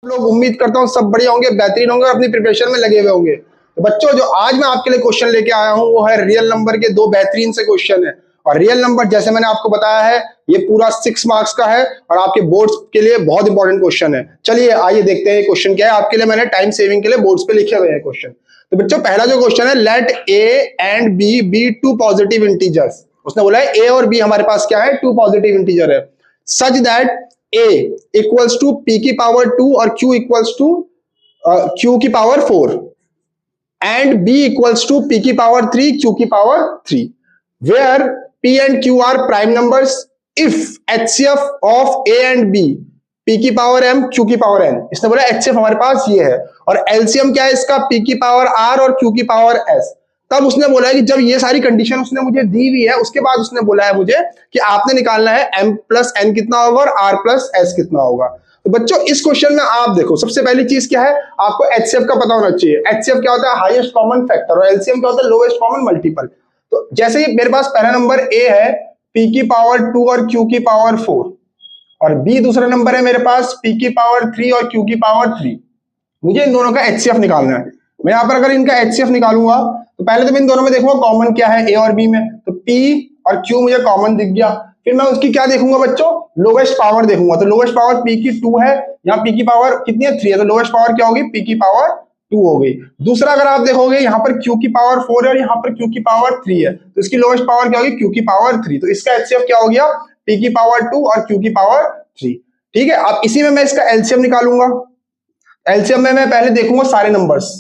लोग उम्मीद करता हूँ सब बढ़िया होंगे, बेहतरीन होंगे और अपनी प्रिपरेशन में लगे हुए होंगे। तो बच्चों जो आज मैं आपके लिए क्वेश्चन लेके आया हूँ वो है रियल नंबर के दो बेहतरीन से क्वेश्चन है। और रियल नंबर जैसे मैंने आपको बताया है ये पूरा 6 मार्क्स का है और आपके बोर्ड्स के लिए बहुत इंपॉर्टेंट क्वेश्चन है। चलिए आइए देखते हैं क्वेश्चन क्या है। आपके लिए मैंने टाइम सेविंग के लिए बोर्ड्स पे लिखे हुए हैं क्वेश्चन। तो बच्चों पहला जो क्वेश्चन है, let a and b be two positive integers. उसने बोला है ए और बी हमारे पास क्या है, टू पॉजिटिव इंटीजर है। Such that a equals to p की पावर 2 और q इक्वल्स टू q की power 4 and b equals to p की पावर 3 q की power 3 where p and q are prime numbers if HCF of a and b p की power m q की power n। इसने बोला HCF हमारे पास ये है और LCM क्या है इसका, p की पावर r और q की पावर s। तब उसने बोला है कि जब ये सारी कंडीशन उसने मुझे दी हुई है उसके बाद उसने बोला है मुझे कि आपने निकालना है m प्लस n कितना होगा और r प्लस s कितना होगा। तो बच्चों इस क्वेश्चन में आप देखो सबसे पहली चीज क्या है, आपको HCF का पता होना चाहिए। HCF क्या होता है, हाईएस्ट कॉमन फैक्टर, और LCM क्या होता है, लोएस्ट कॉमन मल्टीपल। तो जैसे ही मेरे पास पहला नंबर a है p की पावर 2 और q की पावर 4 और b दूसरा नंबर है मेरे पास p की पावर 3 और q की पावर 3। मुझे इन दोनों का HCF निकालना है। मैं यहां पर अगर इनका HCF निकालूंगा तो पहले तो मैं इन दोनों में देखूंगा कॉमन क्या है a और b में, तो p और q मुझे कॉमन दिख गया। फिर मैं उसकी क्या देखूंगा बच्चों, लोवेस्ट पावर देखूंगा। तो लोवेस्ट पावर p की 2 है, यहाँ p की पावर कितनी है 3 है, तो लोवेस्ट पावर क्या होगी, p की पावर 2 हो गई। दूसरा अगर आप देखोगे यहाँ पर q की पावर 4 है और यहाँ पर q की पावर 3 है, तो इसकी लोवेस्ट पावर क्या होगी, q की पावर 3। तो इसका HCF क्या हो गया, p की पावर 2 और q की पावर 3। ठीक है, अब इसी में मैं इसका LCM निकालूंगा। LCM में मैं पहले देखूंगा सारे नंबर्स,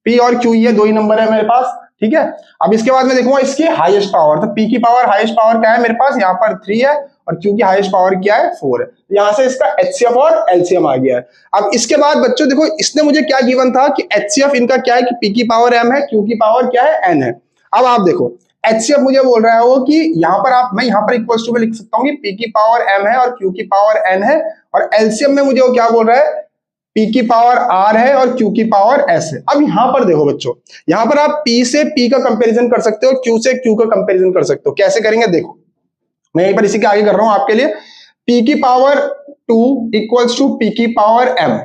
p और q ये दो ही नंबर है मेरे पास। ठीक है, अब इसके बाद मैं देखूंगा इसकी हाईएस्ट पावर। तो p की पावर हाईएस्ट पावर क्या है मेरे पास, यहाँ पर 3 है और q की हाईएस्ट पावर क्या है, 4 है। यहां से इसका HCF और LCM आ गया है। अब इसके बाद बच्चों देखो इसने मुझे क्या गिवन था कि HCF इनका क्या है कि p की पावर m है, q की पावर क्या है, n है। अब आप देखो HCF मुझे बोल रहा है वो कि यहाँ पर मैं यहाँ पर इक्वल्स टू में लिख सकता हूँ कि p की पावर m है और q की पावर n है, और LCM में मुझे वो क्या बोल रहा है, p की पावर r है और q की पावर s है। अब यहां पर देखो बच्चों, यहां पर आप p से p का कंपैरिजन कर सकते हो, q से q का कंपैरिजन कर सकते हो। कैसे करेंगे देखो, मैं यहीं पर इसी के आगे कर रहा हूं आपके लिए। p की पावर 2 इक्वल्स टू p की पावर m,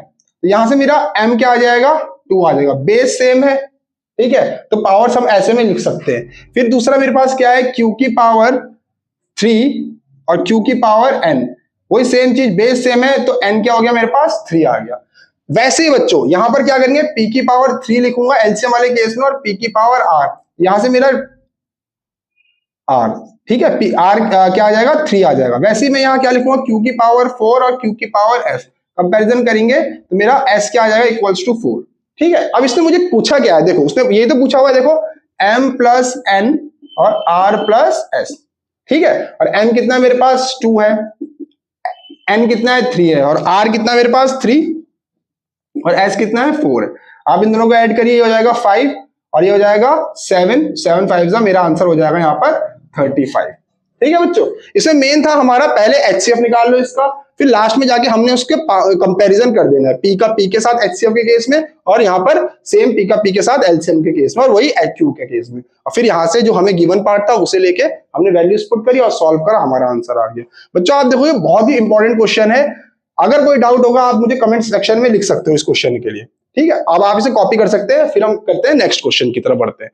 तो यहां से मेरा m क्या आ जाएगा, 2 आ जाएगा। बेस सेम है, ठीक है, तो पावर्स हम ऐसे में लिख सकते हैं। फिर दूसरा मेरे पास क्या है, q की पावर 3 और q की पावर n, वही सेम चीज, बेस सेम है तो n क्या हो गया मेरे पास, 3 आ गया। वैसे ही बच्चों यहां पर क्या करेंगे, p की पावर 3 लिखूंगा LCM वाले केस में और p की पावर r, यहां से मेरा r, ठीक है, r क्या आ जाएगा, 3 आ जाएगा। वैसे ही मैं यहां क्या लिखूंगा, q की पावर 4 और q की पावर s, कंपैरिजन करेंगे तो मेरा s क्या आ जाएगा, इक्वल्स टू 4। ठीक है, अब इसने मुझे पूछा क्या है, देखो उसने ये तो पूछा हुआ है, देखो m प्लस n और r प्लस s। ठीक है, और m कितना मेरे पास 2 है, n कितना है 3 है, और r कितना मेरे पास 3 और s कितना है 4 है। आप इन दोनों को ऐड करिए, ये हो जाएगा 5 और ये हो जाएगा 7, 7 5 का मेरा आंसर हो जाएगा यहाँ पर 35। ठीक है बच्चों, इसमें मेन था हमारा पहले HCF निकाल लो इसका, फिर लास्ट में जाके हमने उसके कंपैरिजन कर देना है, p का p के साथ HCF के केस में और यहाँ पर सेम p का p के साथ LCM के केस में और वही HQ के केस में। और फिर यहाँ से जो हमें गिवन पार्ट था उसे लेके हमने वैल्यूज पुट करी और सॉल्व करा, हमारा आंसर आ गया। बच्चों आप देखो ये बहुत ही इंपॉर्टेंट क्वेश्चन है, अगर कोई डाउट होगा आप मुझे कमेंट सेक्शन में लिख सकते हो इस क्वेश्चन के लिए। ठीक है, अब आप इसे कॉपी कर सकते हैं। फिर हम करते हैं नेक्स्ट क्वेश्चन की तरफ बढ़ते हैं।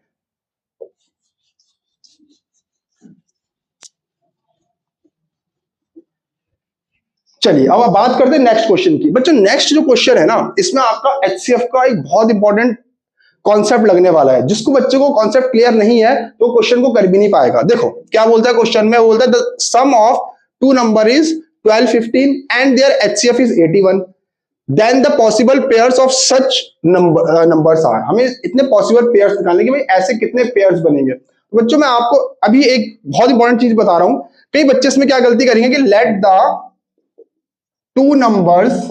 चलिए अब बात करते हैं नेक्स्ट क्वेश्चन की। बच्चों नेक्स्ट जो क्वेश्चन है ना, इसमें आपका HCF का एक बहुत इंपॉर्टेंट कॉन्सेप्ट लगने वाला है। जिसको बच्चे को कॉन्सेप्ट क्लियर नहीं है तो क्वेश्चन को कर भी नहीं पाएगा। देखो क्या बोलता है क्वेश्चन में, बोलता है the sum of two number is 12 15 and their HCF is 81, then the possible pairs of such numbers are। हमें इतने पॉसिबल पेयर्स निकालने के, भाई ऐसे कितने पेयर्स बनेंगे। तो बच्चों मैं आपको अभी एक बहुत इंपॉर्टेंट चीज बता रहा हूं। कई बच्चे इसमें क्या गलती करेंगे कि let the two numbers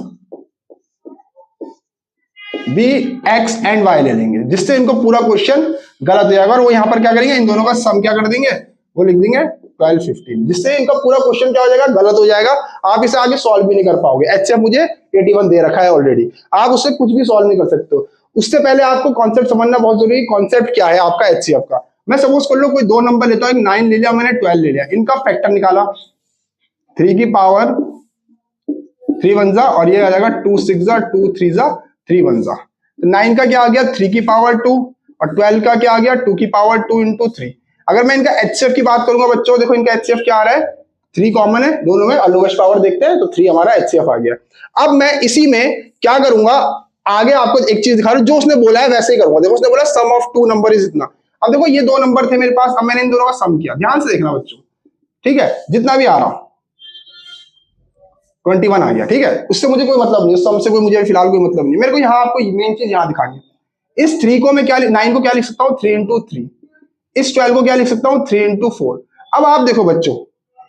be x and y ले लेंगे, जिससे इनको पूरा क्वेश्चन गलत हो जाएगा। और वो यहां पर क्या करेंगे, इन दोनों का सम क्या कर देंगे, वो लिख देंगे 12 15, जिससे इनका पूरा क्वेश्चन क्या हो जाएगा, गलत हो जाएगा। आप इसे आगे सॉल्व भी नहीं कर पाओगे। HCF मुझे 81 दे रखा है ऑलरेडी, आप उससे कुछ भी सॉल्व नहीं कर सकते हो। उससे पहले आपको कॉन्सेप्ट समझना बहुत जरूरी है। कॉन्सेप्ट क्या है आपका HCF का। मैं सपोज कर लो कोई दो नंबर लेता हूं, 9 ले लिया मैंने, 12 ले लिया, इनका फैक्टर निकाला, 3 की पावर 3 वन जा, और ये आ जाएगा 2 6 जा, 2 3 जा, 3 वन जा। तो 9 का क्या आ गया 3 की पावर 2, और 12 का क्या आ गया 2 की पावर 2 इंटू 3। अगर मैं इनका एचसीएफ की बात करूंगा बच्चों, देखो इनका एचसीएफ क्या आ रहा है, 3 कॉमन है दोनों में, लोवेस्ट पावर देखते हैं तो 3 हमारा एचसीएफ आ गया। अब मैं इसी में क्या करूंगा, आगे आपको एक चीज दिखा रहा हूं, जो उसने बोला है वैसे ही करूंगा। देखो उसने बोला सम ऑफ 2 नंबर इज इतना। अब देखो ये 2 नंबर थे मेरे पास, अब मैंने इन दोनों का सम किया, ध्यान से देखना बच्चों, ठीक है, जितना भी आ रहा 21 आ गया, ठीक है, उससे मुझे कोई मतलब नहीं, सम से कोई मुझे फिलहाल कोई मतलब नहीं। मेरे को यहाँ आपको मेन चीज यहाँ दिखानी है। इस 3 को मैं क्या 9 को क्या लिख सकता हूँ 3 इंटू 3, इस 12 को क्या लिख सकता हूँ 3 इंटू 4। अब आप देखो बच्चों,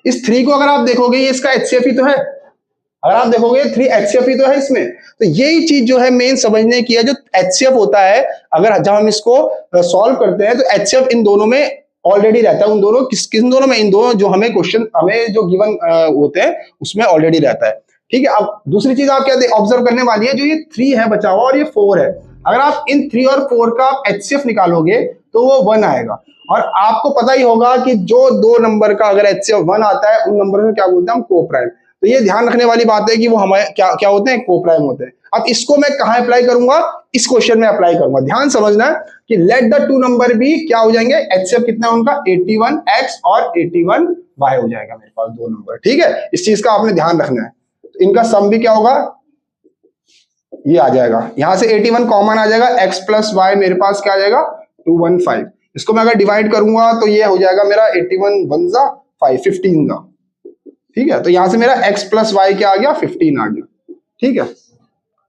इस 3 को अगर आप देखोगे ये इसका एचसीएफ ही तो है, अगर आप देखोगे 3 एचसीएफ ही तो है इसमें। तो यही चीज जो है मेन समझने की है, जो एचसीएफ होता है, अगर जब हम इसको सॉल्व करते हैं तो एचसीएफ इन दोनों में ऑलरेडी रहता है। उन दोनों किस दोनों में, इन दोनों जो हमें क्वेश्चन हमें जो गिवन होते हैं उसमें ऑलरेडी रहता है, ठीक है। अब दूसरी चीज आप क्या ऑब्जर्व करने वाली है, जो ये 3 है बचा हुआ और ये 4 है, अगर आप इन 3 और 4 का आप एचसीएफ निकालोगे तो वो 1 आएगा। और आपको पता ही होगा कि जो 2 नंबर का अगर एचसीएफ 1 आता है उन नंबर में क्या बोलते हैं हम, कोप्राइम। तो ये ध्यान रखने वाली बात है कि वो हमारे क्या क्या होते हैं, कोप्राइम होते हैं। अब इसको मैं कहां अप्लाई करूंगा, इस क्वेश्चन में अप्लाई करूंगा। ध्यान समझना है कि लेट द 2 नंबर भी क्या हो जाएंगे, एचसीएफ कितना है उनका 81x और 81y हो जाएगा मेरे पास 2 नंबर, ठीक है। इस चीज का आपने ध्यान रखना है। तो इनका सम भी क्या होगा, ये आ जाएगा, यहां से 81 कॉमन आ जाएगा, x प्लस वाई मेरे पास क्या आ जाएगा 215। इसको मैं अगर डिवाइड करूंगा तो ये हो जाएगा मेरा 81 1 जा 5 15 जा, ठीक है। तो यहां से मेरा x प्लस वाई क्या आ गया 15 आ गया, ठीक है।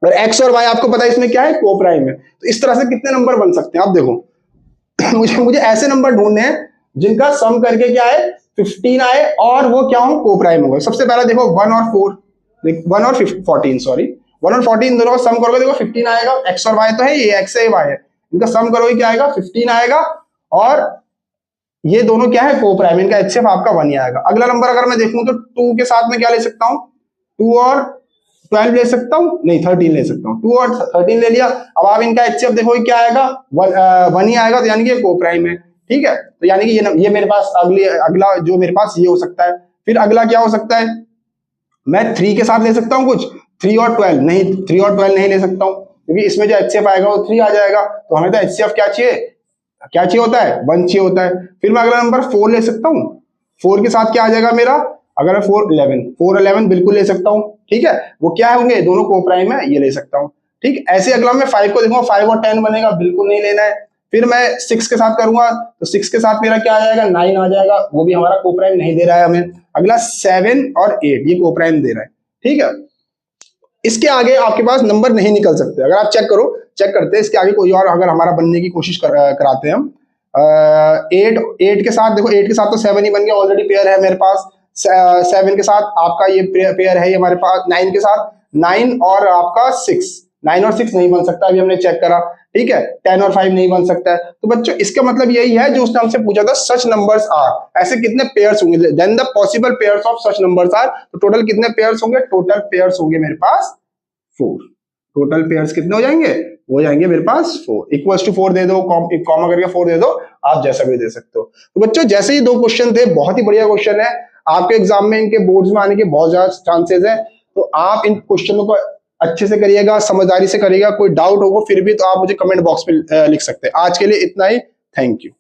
और x और y आपको पता है इसमें क्या है, कोप्राइम है। तो इस तरह से कितने नंबर बन सकते हैं आप देखो मुझे ऐसे नंबर ढूंढने हैं जिनका सम करके क्या है 15 आए और वो क्या हो, कोप्राइम होगा। सबसे पहला देखो 1 और 14 सॉरी 1 और 14 दोनों का सम करोगे देखो 15 आएगा। x और y तो है, ये x है y है, इनका सम करोगे क्या आएगा 15 आएगा, और ये दोनों क्या है कोप्राइम, इनका एचसीएफ आपका 1 ही आएगा। अगला नंबर अगर मैं देखूं तो 2 के साथ में क्या ले सकता हूं, 2 और 12 ले सकता हूं, नहीं 13 ले सकता हूं, 2 और 13 ले लिया। अब आप इनका एचसीएफ देखोगे क्या आएगा 1 ही आएगा, तो यानी कि ये कोप्राइम है, ठीक है। तो यानी कि ये मेरे पास अगला जो मेरे पास ये हो सकता है। फिर अगला क्या हो सकता है, मैं 3 के साथ ले सकता हूं कुछ, 3 और 12 नहीं, 3 और 12 नहीं ले सकता हूं, क्योंकि इसमें जो एचसीएफ आएगा वो 3 आ जाएगा। तो हमें तो एचसीएफ क्या चाहिए होता है 1 चाहिए होता है। फिर मैं अगला नंबर 4 ले सकता हूँ, 4 के साथ क्या आ जाएगा मेरा, अगर 4 11 बिल्कुल ले सकता हूँ, ठीक है। वो क्या होंगे, दोनों कोप्राइम है, ये ले सकता हूँ, ठीक। ऐसे अगला मैं 5 को देखूंगा 5 और 10 बनेगा, बिल्कुल नहीं लेना है। फिर मैं 6 के साथ करूंगा तो 6 के साथ मेरा क्या आ जाएगा 9 आ जाएगा, वो भी हमारा कोप्राइम नहीं दे रहा है हमें। अगला 7 और 8 ये कोप्राइम दे रहा है, ठीक है। इसके आगे आपके पास नंबर नहीं निकल सकते, अगर आप चेक करते हैं इसके आगे कोई और अगर हमारा बनने की कोशिश कराते हैं हम 8 के साथ, देखो 8 के साथ तो 7 ही बन गया, ऑलरेडी पेयर है मेरे पास। 7 के साथ आपका ये पेयर है हमारे पास। 9 के साथ 9 और आपका 6, 9 और 6 नहीं बन सकता, अभी हमने चेक करा, ठीक है। 10 और 5 नहीं बन सकता है। तो बच्चों इसका मतलब यही है जो उसने हमसे पूछा था, सच नंबर्स आर, ऐसे कितने पेयर्स होंगे, then the possible pairs of such numbers are. तो टोटल कितने पेयर्स होंगे, टोटल पेयर्स होंगे मेरे पास 4। टोटल पेयर्स कितने हो जाएंगे, हो जाएंगे मेरे पास 4 इक्वल्स टू 4 दे दो, एक कॉमा करके 4 दे दो, आप जैसा भी दे सकते हो। तो बच्चों जैसे ही 2 क्वेश्चन थे, बहुत ही बढ़िया क्वेश्चन है, आपके एग्जाम में इनके बोर्ड्स में आने के बहुत ज्यादा चांसेस है। तो आप इन क्वेश्चनों को अच्छे से करिएगा, समझदारी से करिएगा। कोई डाउट होगा फिर भी तो आप मुझे कमेंट बॉक्स में लिख सकते हैं। आज के लिए इतना ही, थैंक यू।